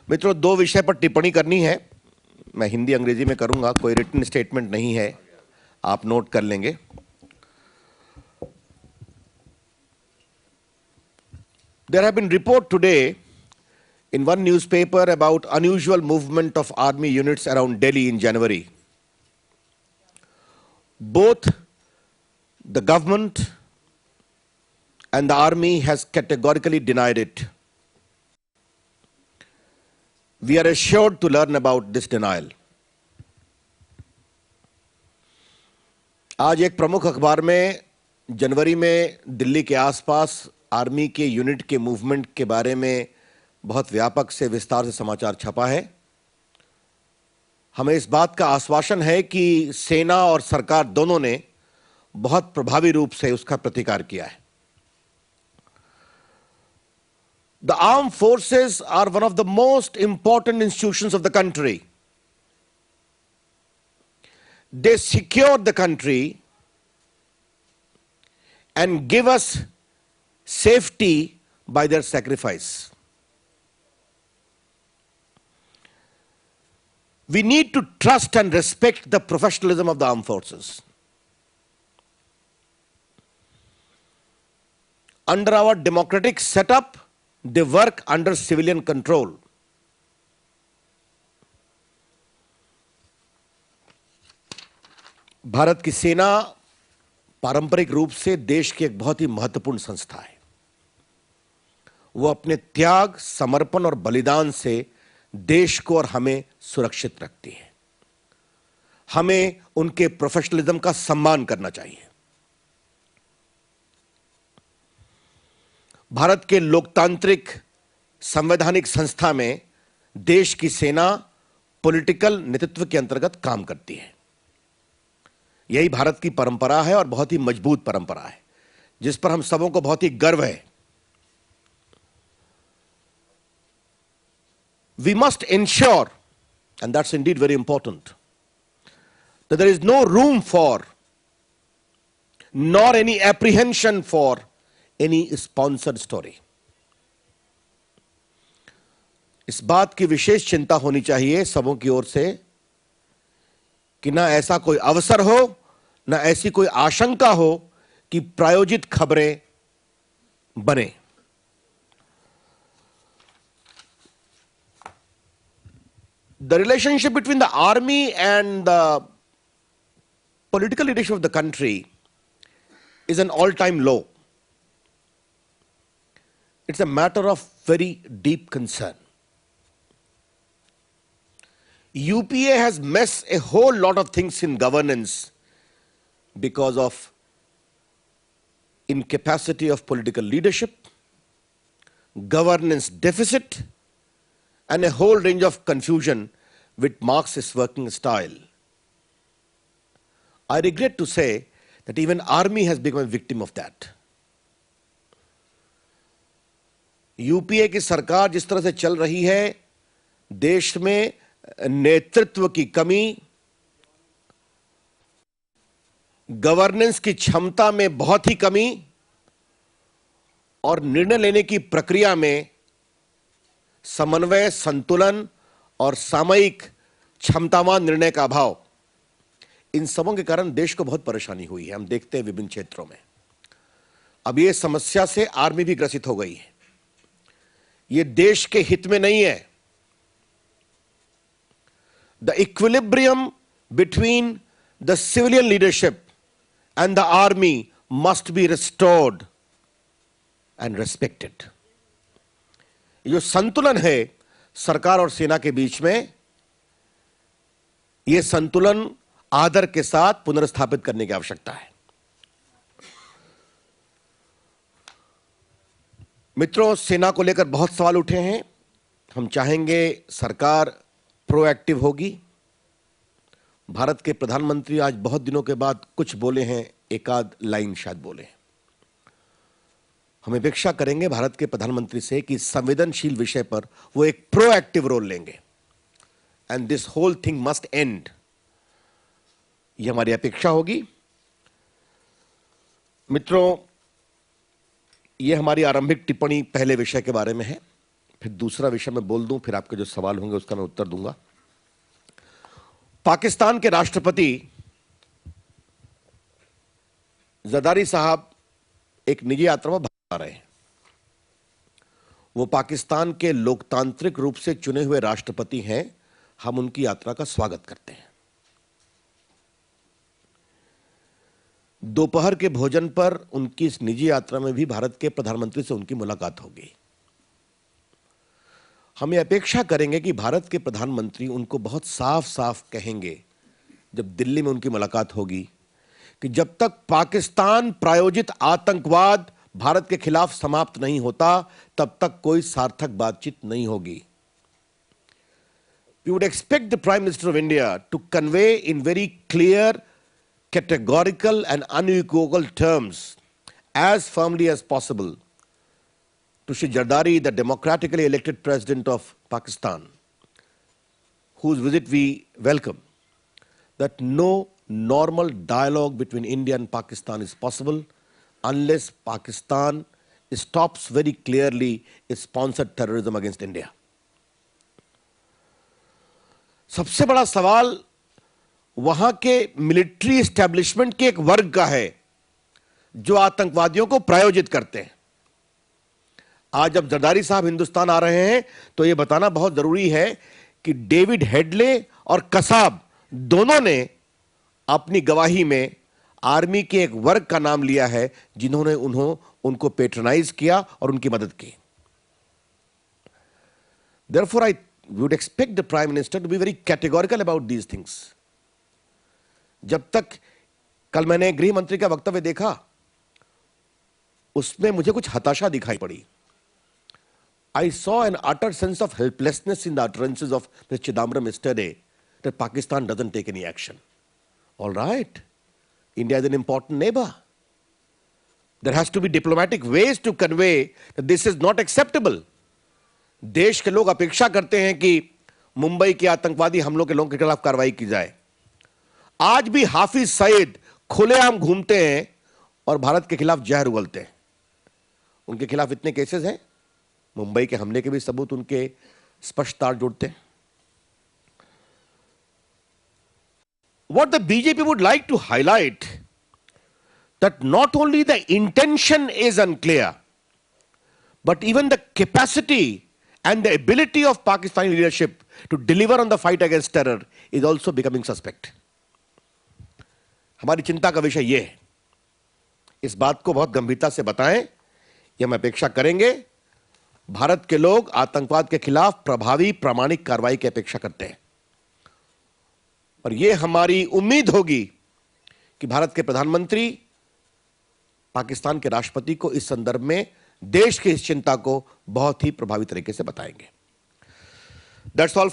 मित्रों, दो विषय पर टिप्पणी करनी है। मैं हिंदी अंग्रेजी में करूंगा, कोई रिटन स्टेटमेंट नहीं है, आप नोट कर लेंगे। There have been report today in one newspaper about unusual movement of army units around Delhi in January. Both the government and the army has categorically denied it. We are assured to learn about this denial. आज एक प्रमुख अखबार में जनवरी में दिल्ली के आसपास army के unit के मूवमेंट के बारे में बहुत व्यापक से विस्तार से समाचार छपा है। हमें इस बात का आश्वासन है कि सेना और सरकार दोनों ने बहुत प्रभावी रूप से उसका प्रतिकार किया है। The armed forces are one of the most important institutions of the country. They secure the country and give us safety by their sacrifice. We need to trust and respect the professionalism of the armed forces. Under our democratic setup, they work under civilian control. Bharat की सेना पारंपरिक रूप से देश की एक बहुत ही महत्वपूर्ण संस्था है। वो अपने त्याग, समर्पण और बलिदान से देश को और हमें सुरक्षित रखती है। हमें उनके प्रोफेशनलिज्म का सम्मान करना चाहिए। भारत के लोकतांत्रिक संवैधानिक संस्था में देश की सेना पॉलिटिकल नेतृत्व के अंतर्गत काम करती है। यही भारत की परंपरा है और बहुत ही मजबूत परंपरा है, जिस पर हम सबों को बहुत ही गर्व है। We must ensure, and that's indeed very important, that there is no room for nor any apprehension for any sponsored story. इस बात की विशेष चिंता होनी चाहिए सबों की ओर से कि ना ऐसा कोई अवसर हो, ना ऐसी कोई आशंका हो कि प्रायोजित खबरें बने। The relationship between the army and the political leadership of the country is an all-time low. It's a matter of very deep concern. UPA has messed a whole lot of things in governance because of incapacity of political leadership, governance deficit, and a whole range of confusion which marks its working style. I regret to say that even army has become a victim of that. UPA की सरकार जिस तरह से चल रही है, देश में नेतृत्व की कमी, गवर्नेंस की क्षमता में बहुत ही कमी और निर्णय लेने की प्रक्रिया में समन्वय, संतुलन और सामयिक क्षमतावान निर्णय का अभाव, इन सबों के कारण देश को बहुत परेशानी हुई है। हम देखते हैं विभिन्न क्षेत्रों में। अब ये समस्या से आर्मी भी ग्रसित हो गई है। ये देश के हित में नहीं है। The equilibrium between the civilian leadership and the army must be restored and respected. जो संतुलन है सरकार और सेना के बीच में, यह संतुलन आदर के साथ पुनर्स्थापित करने की आवश्यकता है। मित्रों, सेना को लेकर बहुत सवाल उठे हैं। हम चाहेंगे सरकार प्रोएक्टिव होगी। भारत के प्रधानमंत्री आज बहुत दिनों के बाद कुछ बोले हैं, एक आध लाइन शायद बोले। हम अपेक्षा करेंगे भारत के प्रधानमंत्री से कि संवेदनशील विषय पर वो एक प्रोएक्टिव रोल लेंगे and this whole thing must end. ये हमारी अपेक्षा होगी। मित्रों, ये हमारी आरंभिक टिप्पणी पहले विषय के बारे में है। फिर दूसरा विषय मैं बोल दूं, फिर आपके जो सवाल होंगे उसका मैं उत्तर दूंगा। पाकिस्तान के राष्ट्रपति जरदारी साहब एक निजी यात्रा में भारत आ रहे हैं। वो पाकिस्तान के लोकतांत्रिक रूप से चुने हुए राष्ट्रपति हैं। हम उनकी यात्रा का स्वागत करते हैं। दोपहर के भोजन पर उनकी इस निजी यात्रा में भी भारत के प्रधानमंत्री से उनकी मुलाकात होगी। हम ये अपेक्षा करेंगे कि भारत के प्रधानमंत्री उनको बहुत साफ साफ कहेंगे जब दिल्ली में उनकी मुलाकात होगी कि जब तक पाकिस्तान प्रायोजित आतंकवाद भारत के खिलाफ समाप्त नहीं होता तब तक कोई सार्थक बातचीत नहीं होगी। We would expect the Prime Minister of India to convey in very clear, categorical and unequivocal terms, as firmly as possible, to Shri Zardari, the democratically elected President of Pakistan, whose visit we welcome, that no normal dialogue between India and Pakistan is possible unless Pakistan stops very clearly its sponsored terrorism against India. सबसे बड़ा सवाल वहां के military establishment के एक वर्ग का है जो आतंकवादियों को प्रायोजित करते हैं। आज जब जरदारी साहब हिंदुस्तान आ रहे हैं तो यह बताना बहुत जरूरी है कि डेविड हेडले और कसाब दोनों ने अपनी गवाही में आर्मी के एक वर्ग का नाम लिया है जिन्होंने उनको पेट्रोनाइज किया और उनकी मदद की। Therefore, I would expect the Prime Minister to be very categorical about these things. जब तक कल मैंने गृह मंत्री का वक्तव्य देखा उसमें मुझे कुछ हताशा दिखाई पड़ी। I saw an utter sense of helplessness in the utterances of Mr. Chidambaram yesterday that Pakistan doesn't take any action. All right, India is an important neighbor. There has to be diplomatic ways to convey that this is not acceptable. देश के लोग अपेक्षा करते हैं कि मुंबई के आतंकवादी हमलों के लोगों के खिलाफ कार्रवाई की जाए। आज भी हाफिज सईद खुलेआम घूमते हैं और भारत के खिलाफ जहर उगलते हैं। उनके खिलाफ इतने केसेस हैं, मुंबई के हमले के भी सबूत उनके स्पष्ट तार जोड़ते हैं। What the BJP would like to highlight that not only the intention is unclear, but even the capacity and the ability of Pakistani leadership to deliver on the fight against terror is also becoming suspect. हमारी चिंता का विषय यह है, इस बात को बहुत गंभीरता से बताएं, यह हम अपेक्षा करेंगे। भारत के लोग आतंकवाद के खिलाफ प्रभावी प्रामाणिक कार्रवाई की अपेक्षा करते हैं और यह हमारी उम्मीद होगी कि भारत के प्रधानमंत्री पाकिस्तान के राष्ट्रपति को इस संदर्भ में देश की इस चिंता को बहुत ही प्रभावी तरीके से बताएंगे। That's all.